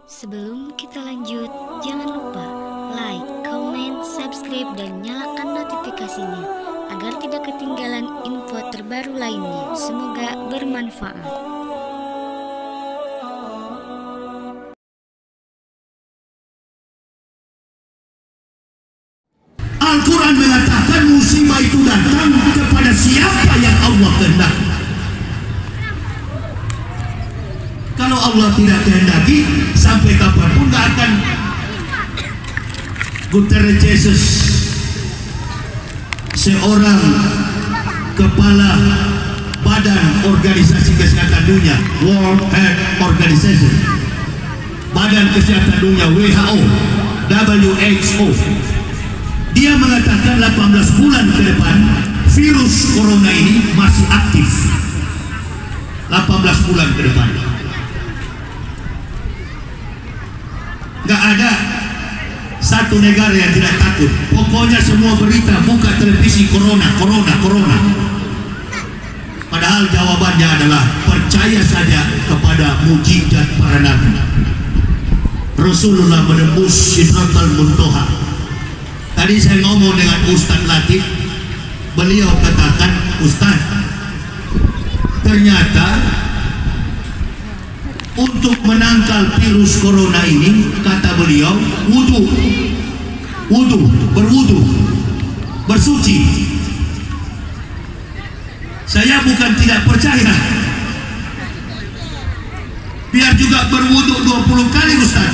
Sebelum kita lanjut, jangan lupa like, comment, subscribe, dan nyalakan notifikasinya agar tidak ketinggalan info terbaru lainnya. Semoga bermanfaat. Al-Quran mengatakan musibah itu datang kepada siapa yang Allah kehendaki. Kalau Allah tidak kehendaki, sampai kapanpun tidak akan. Guterres Jesus, seorang kepala badan organisasi kesehatan dunia, World Health Organization, badan kesehatan dunia, WHO, dia mengatakan 18 bulan ke depan virus corona ini masih aktif. 18 bulan ke depan. Gak ada satu negara yang tidak takut. Pokoknya semua berita buka televisi corona. Padahal jawabannya adalah percaya saja kepada mukjizat para nabi. Rasulullah menembus Sidratul Muntaha. Tadi saya ngomong dengan Ustaz Latif, beliau katakan, Ustaz, ternyata untuk menangkal virus corona ini, kata beliau, berwudu, bersuci. Saya bukan tidak percaya, biar juga berwudu 20 kali, Ustaz.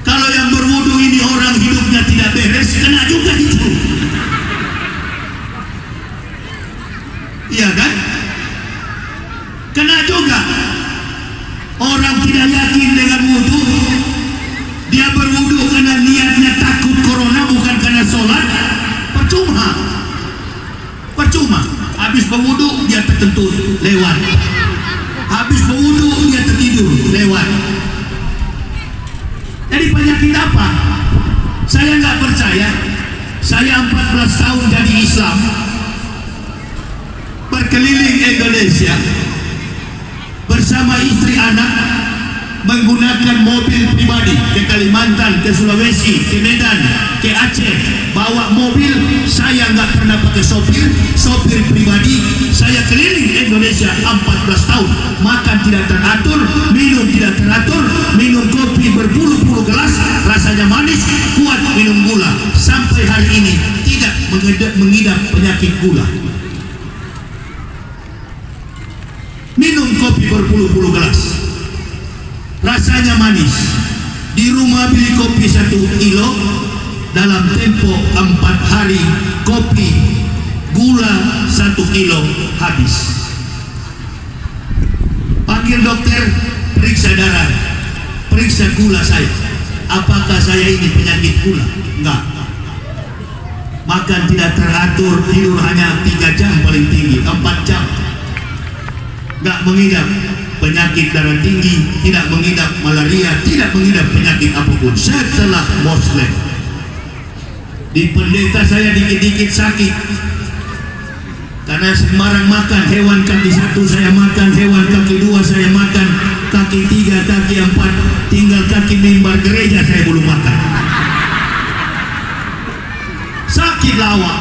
Kalau yang berwudu ini orang hidupnya tidak beres, kena juga itu. Iya kan? Kena juga. Orang tidak yakin dengan wudu, dia berwudu karena niatnya takut corona, bukan karena sholat. Percuma. Habis berwudu dia tertentu lewat. Habis berwudu dia tertidur lewat. Jadi penyakit apa? Saya nggak percaya. Saya 14 tahun jadi Islam, berkeliling Indonesia bersama istri anak, menggunakan mobil pribadi ke Kalimantan, ke Sulawesi, ke Medan, ke Aceh, bawa mobil. Saya nggak pernah pakai sopir pribadi. Saya keliling Indonesia 14 tahun, makan tidak teratur, minum tidak teratur, minum kopi berpuluh-puluh gelas, rasanya manis, kuat minum gula. Sampai hari ini tidak mengidap penyakit gula. Minum kopi berpuluh-puluh gelas, rasanya manis. Di rumah beli kopi 1 kilo, dalam tempo 4 hari kopi gula 1 kilo habis. Panggil dokter, periksa darah, periksa gula saya. Apakah saya ini penyakit gula? Enggak. Makan tidak teratur, tidur hanya 3 jam paling tinggi, 4 jam. Nggak mengidap penyakit darah tinggi, tidak mengidap malaria, tidak mengidap penyakit apapun. Setelah Muslim, di pendeta saya dikit-dikit sakit karena sembarang makan. Hewan kaki 1 saya makan, hewan kaki 2 saya makan, kaki 3, kaki 4, tinggal kaki mimbar gereja saya belum makan. Sakit lawak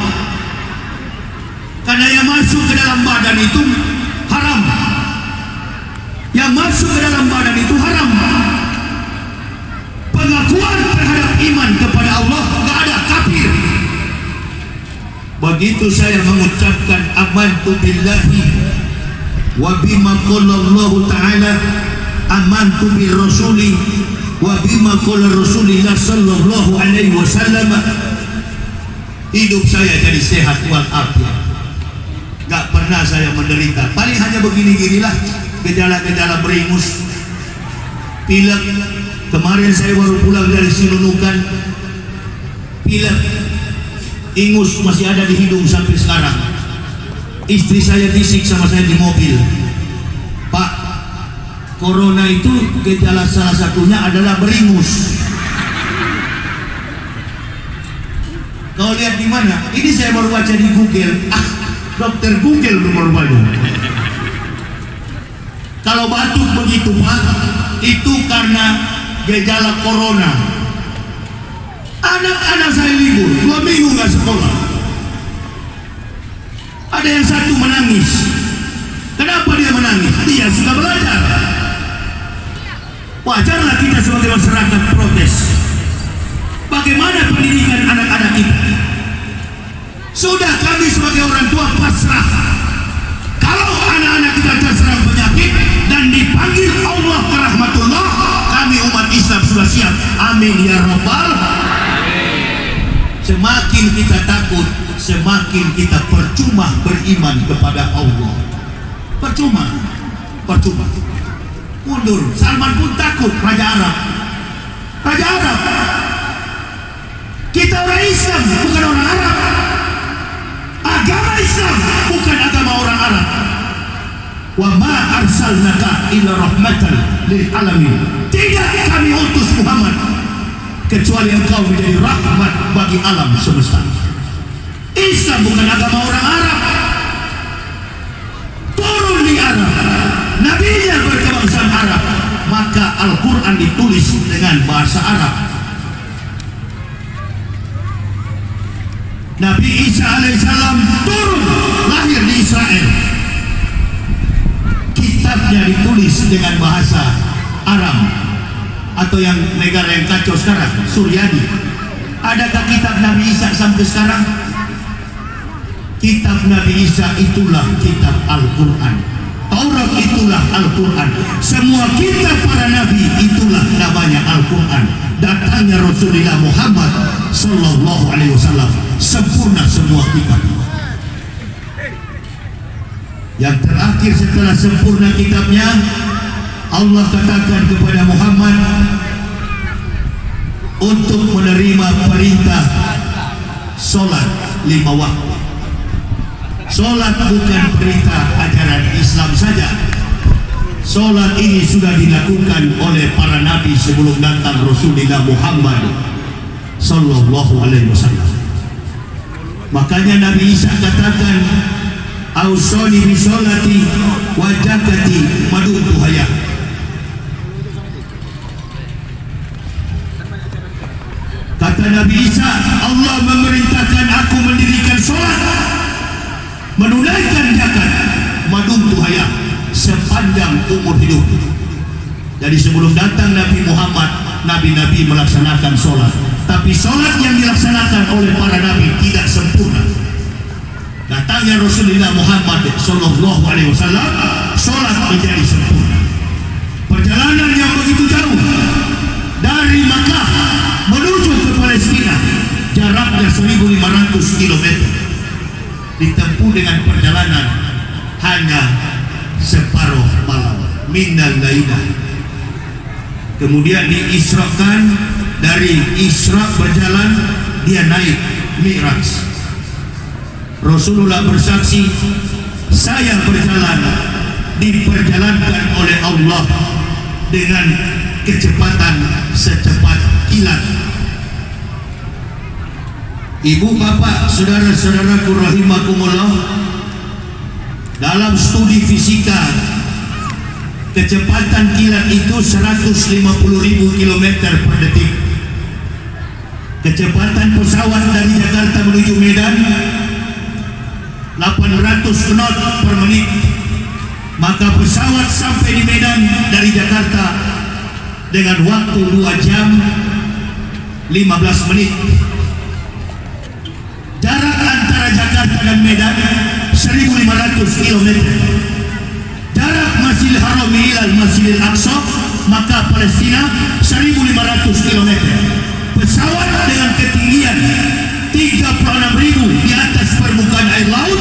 karena yang masuk ke dalam badan itu haram. Yang masuk ke dalam badan itu haram. Pengakuan terhadap iman kepada Allah nggak ada, kafir. Begitu saya mengucapkan amantu billahi wa bima qala Allah taala, amantu bir rasuli wa bima qala Rasulullah sallallahu alaihi wasallam, hidup saya jadi sehat walafiat. Gak pernah saya menderita, paling hanya begini-ginilah gejala-gejala beringus, pilek. Kemarin saya baru pulang dari Sinunukan, pilek, ingus masih ada di hidung sampai sekarang. Istri saya bisik sama saya di mobil, Pak, corona itu gejala salah satunya adalah beringus. Kau lihat di mana? Ini saya baru baca di Google. Dokter Google nomor banyak. Kalau batuk begitu Pak, itu karena gejala corona. Anak-anak saya libur 2 minggu nggak sekolah. Ada yang satu menangis. Kenapa dia menangis? Dia suka belajar. Wajarlah kita sebagai masyarakat protes. Bagaimana pendidikan anak-anak kita? Sudah kami sebagai orang tua pasrah. Kalau anak-anak kita terserang penyakit dan dipanggil Allah ke rahmatullah, kami umat Islam sudah siap. Amin ya rabbal. Semakin kita takut, semakin kita percuma beriman kepada Allah. Percuma. Mundur. Salman pun takut, Raja Arab. Kita orang Islam, bukan orang Arab. Agama Islam bukan agama orang Arab. Wa ma arsalnaka illa rahmatan lil alamin. Tidak kami utus Muhammad kecuali engkau menjadi rahmat bagi alam semesta. Islam bukan agama orang Arab. Turun di Arab, nabinya berkebangsaan Arab, maka Al-Quran ditulis dengan bahasa Arab. Nabi Isa alaihissalam turun, lahir di Israel. Kitabnya ditulis dengan bahasa Arab. Atau yang negara yang kacau sekarang, Suryani. Adakah kitab Nabi Isa sampai sekarang? Kitab Nabi Isa itulah kitab Al-Quran. Taurat itulah Al-Quran. Semua kitab para nabi itulah namanya Al-Quran. Datangnya Rasulullah Muhammad Sallallahu Alaihi Wasallam, sempurna semua kitab. Yang terakhir setelah sempurna kitabnya, Allah katakan kepada Muhammad untuk menerima perintah solat 5 waktu. Solat bukan perintah ajaran Islam saja. Solat ini sudah dilakukan oleh para nabi sebelum datang Rasulullah Muhammad Sallallahu Alaihi Wasallam. Makanya Nabi Isa katakan, "Ausoni bi sholati wa zakati madumtu hayya." Kata Nabi Isa, Allah memerintahkan aku mendirikan sholat, menunaikan zakat, madumtu hayya, sepanjang umur hidup. Jadi sebelum datang Nabi Muhammad, nabi-nabi melaksanakan sholat, tapi sholat yang dilaksanakan oleh para nabi tidak sempurna. Datangnya Rasulullah Muhammad Sallallahu Alaihi Wasallam, sholat menjadi sempurna. Perjalanan yang begitu jauh dari Makkah menuju ke Palestina, jaraknya 1.500 km, ditempuh dengan perjalanan hanya separuh malam, minal lailah. Kemudian diisrakan, dari Isra berjalan, dia naik Mi'raj. Rasulullah bersaksi, saya berjalan, diperjalankan oleh Allah dengan kecepatan secepat kilat. Ibu, bapak, saudara-saudaraku rahimakumullah, dalam studi fisika, kecepatan kilat itu 150.000 km per detik. Kecepatan pesawat dari Jakarta menuju Medan 800 knot per menit. Maka pesawat sampai di Medan dari Jakarta dengan waktu 2 jam 15 menit. Jarak antara Jakarta dan Medan 1.500 km. Jarak Masjidil Haram ilal Masjidil Aqsa, maka Palestina 1.500 km. Pesawat dengan ketinggian 36.000 di atas permukaan air laut,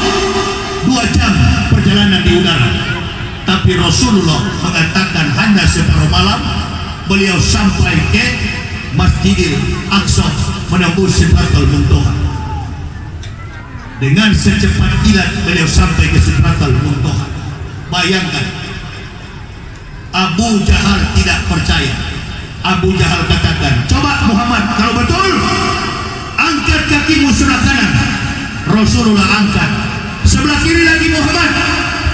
2 jam perjalanan di udara. Tapi Rasulullah mengatakan hanya separuh malam beliau sampai ke Masjidil Aqsa, menembus Sidratul Muntaha. Dengan secepat kilat beliau sampai ke Sidratul Muntaha. Bayangkan, Abu Jahal tidak percaya. Abu Jahal katakan, coba Muhammad, kalau betul angkat kakimu sebelah kanan. Rasulullah angkat. Sebelah kiri lagi Muhammad.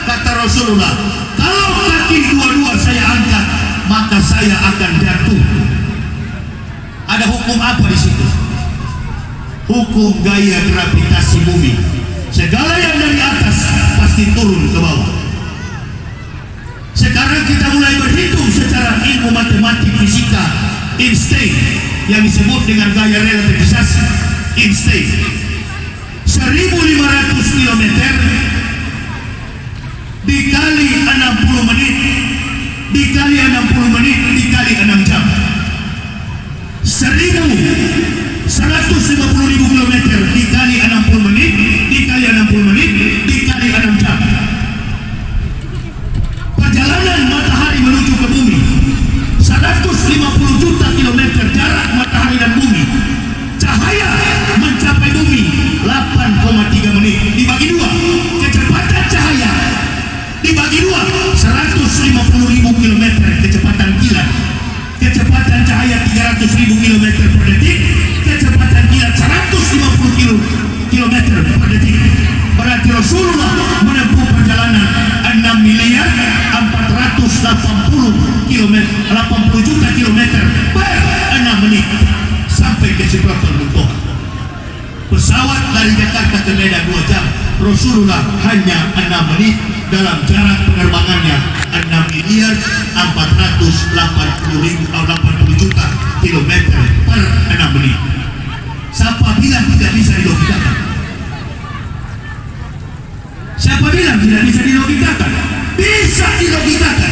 Kata Rasulullah, kalau kaki dua-dua saya angkat, maka saya akan jatuh. Ada hukum apa di situ? Hukum gaya gravitasi bumi. Segala yang dari atas pasti turun ke bawah. Sekarang kita mulai berhitung secara ilmu matematik fisika Einstein yang disebut dengan gaya relativisasi Einstein. 1.500 km dikali 60 menit dikali 60 menit dikali 6 jam. 1.150.000 km dikali 60 menit dikali 60 menit dikali 6 jam. Perjalanan matahari menuju ke bumi 150 juta kilometer jarak matahari dan bumi. Cahaya mencapai bumi 8,3 menit dibagi dua. Kecepatan cahaya dibagi dua 150.000 km kecepatan kilat. Kecepatan cahaya 300.000 km per detik. Kecepatan kilat 150 km per detik. Berarti Rasulullah menempuh perjalanan 6.480 km 80 juta kilometer per 6 menit sampai ke Sidratul Muntaha. Pesawat dari Jakarta ke Medan 2 jam, Rasulullah hanya 6 menit dalam jarak penerbangannya 6.480 juta kilometer per 6 menit. Siapa bilang tidak bisa dilogikakan? Siapa bilang tidak bisa dilogikakan? Bisa dilogikakan.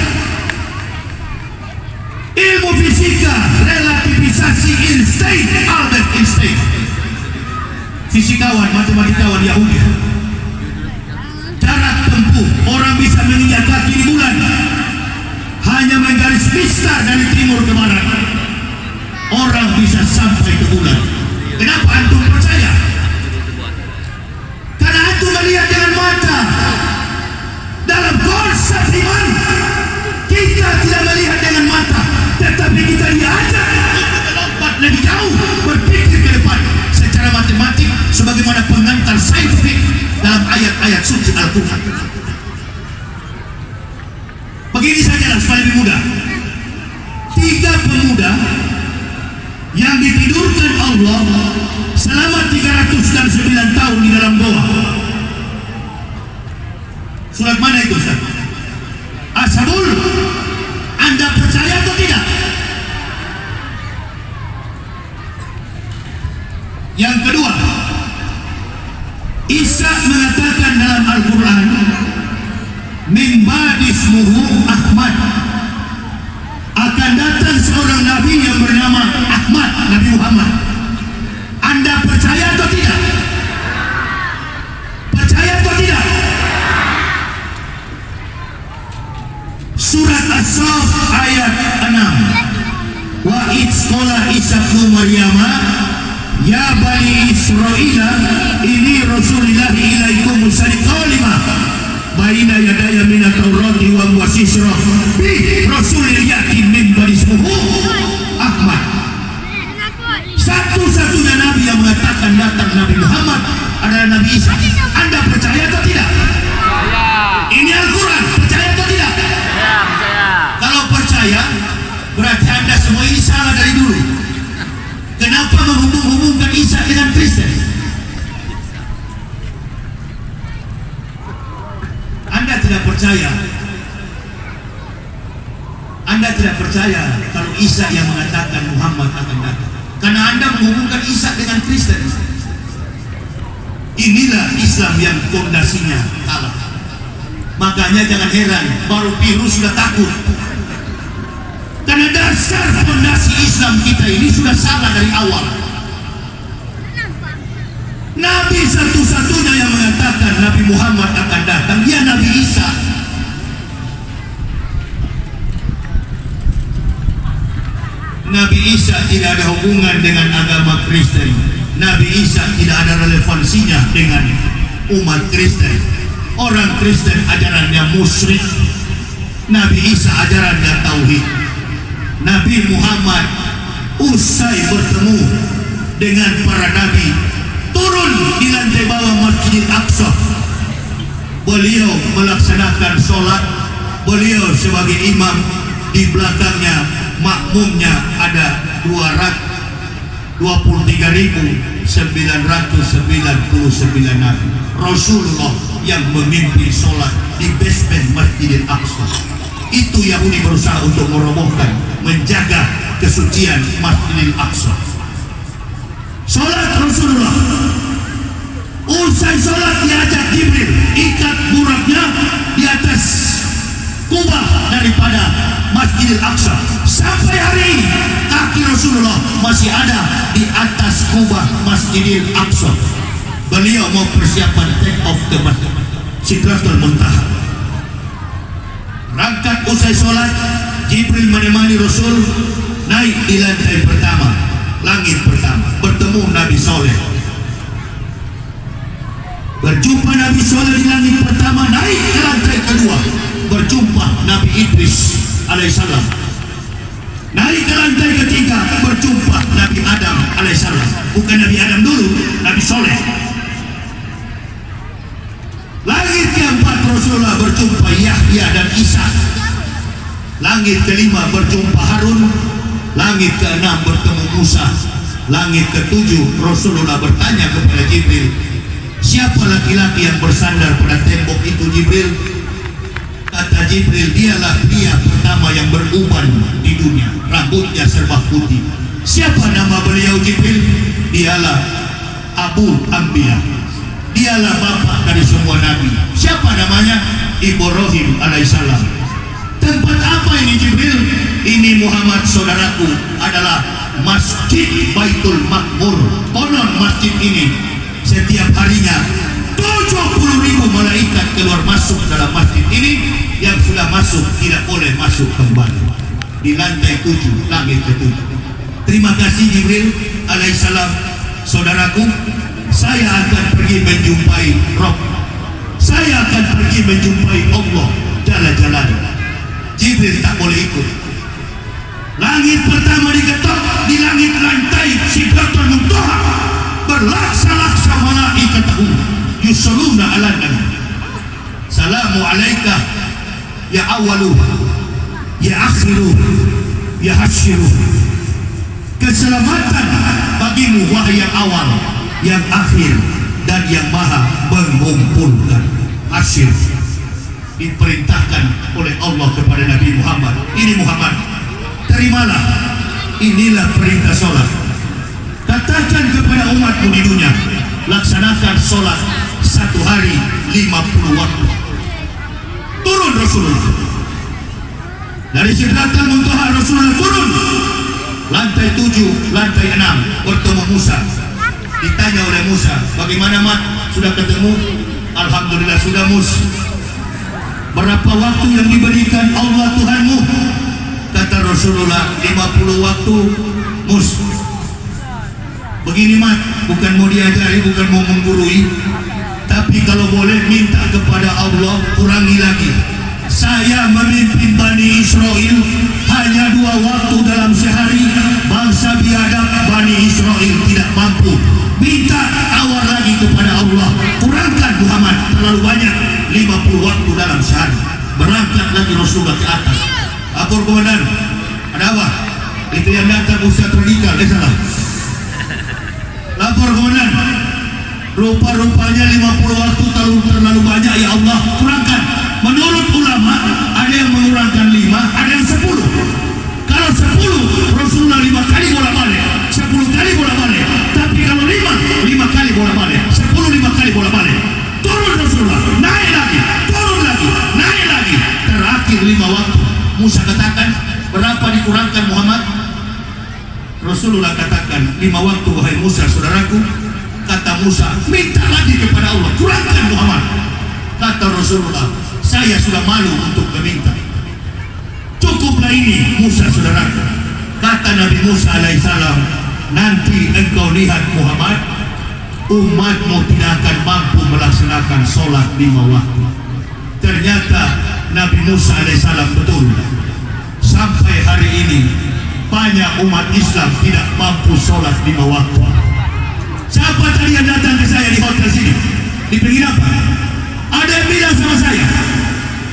Ilmu fisika relativisasi Einstein, Albert Einstein, fisikawan matematikawan Yahudi. Jarak tempuh orang bisa menginjak kaki di bulan hanya menggaris mistar dari timur ke barat. Orang bisa sampai ke bulan. Kenapa antum percaya? Karena antum melihat dengan mata. Dalam konsep iman kita tidak melihat dengan mata, tetapi kita diajak untuk melompat lebih jauh, berpikir ke depan secara matematik sebagaimana pengantar saintifik dalam ayat-ayat suci Al-Quran. Begini sajalah supaya lebih mudah. 3 pemuda yang ditidurkan Allah selama 309 tahun di dalam goa. Surat mana itu, Ustaz? Ashabul. Anda percaya atau tidak? Yang kedua, Isa mengatakan dalam Al-Quran, min ba'dismuhu Ahmad, akan datang seorang nabi yang bernama Ahmad, Nabi Muhammad. Anda percaya atau tidak? Percaya atau tidak? Surat As-Saff ayat 6. Wa idz qala Isa ibnu Maryam ya bani Israila ini Rasulullah ilaikum musaddiqan lima baina yadaya min at-taurati wa muwassisra bi rasulil yati min bani ismuhu Ahmad. Satu-satunya nabi yang mengatakan datang Nabi Muhammad adalah Nabi Isa. Anda percaya atau tidak? Ini Al-Quran, percaya atau tidak? Kalau percaya, berarti Anda semua ini salah dari dulu. Kenapa menghubung-hubungkan Isa dengan Kristen? Anda tidak percaya. Anda tidak percaya kalau Isa yang mengatakan Muhammad akan datang. Karena Anda menghubungkan Isa dengan Kristen. Inilah Islam yang fondasinya salah. Makanya jangan heran, baru virus sudah takut. Karena dasar fondasi Islam kita ini sudah salah dari awal. Nabi satu-satunya yang mengatakan Nabi Muhammad akan datang, ya Nabi Isa. Nabi Isa tidak ada hubungan dengan agama Kristen. Nabi Isa tidak ada relevansinya dengan umat Kristen. Orang Kristen ajarannya musyrik, Nabi Isa ajarannya tauhid. Nabi Muhammad usai bertemu dengan para nabi turun di lantai bawah Masjidil Aqsa. Beliau melaksanakan sholat, beliau sebagai imam, di belakangnya makmumnya ada 2 23.999 nabi. Rasulullah yang memimpin sholat di basement Masjidil Aqsa. Itu Yahudi berusaha untuk merobohkan, menjaga kesucian Masjidil Aqsa. Sholat Rasulullah, usai sholat diajak Jibril ikat buraknya di atas kubah daripada Masjidil Aqsa. Sampai hari ini kaki Rasulullah masih ada di atas kubah Masjidil Aqsa. Beliau mau persiapan take off ke Sidratul Muntaha. Rangkat usai sholat, Jibril menemani Rasul naik di lantai pertama, langit pertama, bertemu Nabi Soleh. Berjumpa Nabi Soleh di langit pertama, naik ke lantai kedua, berjumpa Nabi Idris alaihissalam. Naik ke lantai ketiga, berjumpa Nabi Adam alaihissalam. Bukan Nabi Adam dulu, Nabi Soleh. Langit keempat Rasulullah berjumpa Yahya dan Isa. Langit kelima berjumpa Harun. Langit keenam bertemu Musa. Langit ketujuh Rasulullah bertanya kepada Jibril, siapa laki-laki yang bersandar pada tembok itu Jibril? Kata Jibril, dialah pria pertama yang beruban di dunia, rambutnya serba putih. Siapa nama beliau Jibril? Dialah Abu Anbiya. Dialah bapak dari semua nabi. Siapa namanya? Ibrahim alaihissalam. Tempat apa ini Jibril? Ini Muhammad saudaraku adalah Masjid Baitul Makmur. Konon masjid ini setiap harinya 70.000 malaikat keluar masuk dalam masjid ini. Yang sudah masuk tidak boleh masuk kembali. Di lantai 7, langit ke-7. Terima kasih Jibril alaihissalam. Saudaraku, saya akan pergi menjumpai Rabb. Saya akan pergi menjumpai Allah Jalla Jalaluhu. Jibril tak boleh ikut. Langit pertama diketok, di langit lantai Sidratul Muntaha berlaksa-laksa malaikatahu yusalluna 'alan nabi. Salamu alaika ya awalu ya akhiru ya hasyiru. Keselamatan bagimu wahai yang awal, yang akhir, dan yang maha mengumpulkan. Asyir diperintahkan oleh Allah kepada Nabi Muhammad. Ini Muhammad, terimalah, inilah perintah sholat. Katakan kepada umatmu di dunia, laksanakan sholat 1 hari 50 waktu. Turun Rasulullah dari Sidratul Muntaha. Rasulullah turun lantai 7, lantai 6, bertemu Musa. Ditanya oleh Musa, bagaimana Mat? Sudah ketemu? Alhamdulillah sudah Mus. Berapa waktu yang diberikan Allah Tuhanmu? Kata Rasulullah, 50 waktu Mus. Begini Mat, bukan mau diajari, bukan mau menggurui, tapi kalau boleh minta kepada Allah kurangi lagi. Saya memimpin Bani Israel hanya 2 waktu dalam sehari. Bangsa biadab Bani Israel tidak mampu. Minta awal lagi kepada Allah, kurangkan Muhammad, terlalu banyak, 50 waktu dalam sehari. Berangkat lagi Rasulullah ke atas. Lapor komandan, ada apa? Itu yang datang Ustaz Radikal, salah. Lapor komandan, rupa-rupanya 50 waktu terlalu banyak ya Allah, kurangkan. Menurut ulama ada yang mengurangkan 5, ada yang 10. Kalau 10 Rasulullah 5 kali bolak-balik, 10 kali bolak-balik. Tapi kalau 5 kali bolak-balik, 10 5 kali bolak-balik. Turun Rasulullah, naik lagi, turun lagi, naik lagi. Terakhir 5 waktu. Musa katakan, berapa dikurangkan Muhammad? Rasulullah katakan, 5 waktu wahai Musa saudaraku. Kata Musa, minta lagi kepada Allah, kurangkan Muhammad. Kata Rasulullah, saya sudah malu untuk meminta. Cukuplah ini Musa saudaraku. Kata Nabi Musa alaihissalam, nanti engkau lihat Muhammad, umatmu tidak akan mampu melaksanakan sholat 5 waktu. Ternyata Nabi Musa alaihissalam betul. Sampai hari ini banyak umat Islam tidak mampu sholat 5 waktu. Siapa tadi yang datang ke saya di hotel sini? Di penginapan ada yang bilang sama saya,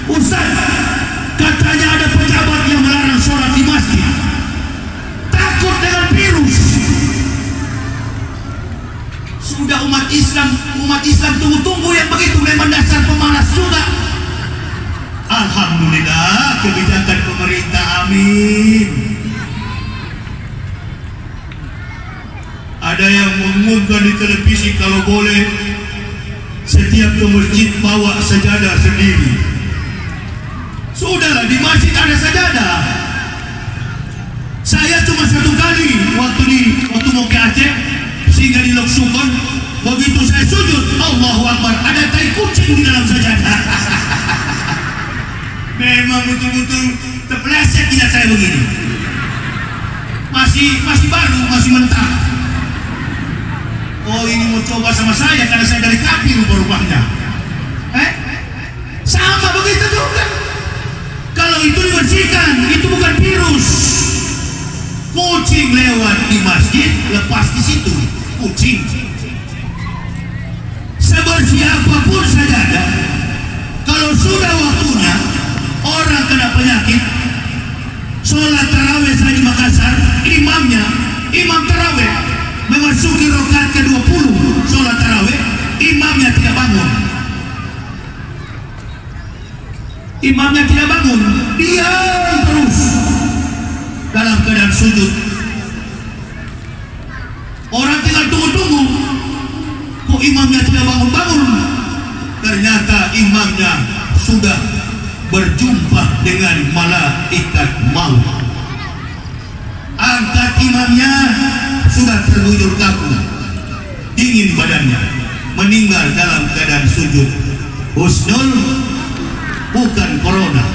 Ustaz, katanya ada pejabat umat Islam tunggu-tunggu yang begitu memang dasar pemalas juga. Alhamdulillah kebijakan pemerintah, amin. Ada yang mengumumkan di televisi kalau boleh setiap ke masjid bawa sajadah sendiri. Sudahlah, di masjid ada sajadah. Saya cuma satu kali waktu mau ke Aceh, sehingga di Lok Sukon, begitu saya sujud, Allahu Akbar, ada tai kucing di dalam sajadah. Memang betul-betul terpeleset tidak saya begini. Masih baru, masih mentah. Oh, ini mau coba sama saya karena saya dari kafir rupanya. Sama begitu juga. Kalau itu dibersihkan, itu bukan virus. Kucing lewat di masjid, lepas di situ kucing. Sebersih apapun sajadah, kalau sudah waktunya orang kena penyakit, sholat taraweh saya di Makassar, imam taraweh memasuki rakaat ke-20 sholat taraweh, imamnya tidak bangun. Diam terus dalam keadaan sujud. Orang tinggal tunggu-tunggu, kok imamnya tidak bangun-bangun? Ternyata imamnya sudah berjumpa dengan malaikat maut. Angkat imamnya, sudah terbujur kaku, dingin badannya, meninggal dalam keadaan sujud. Husnul, bukan corona.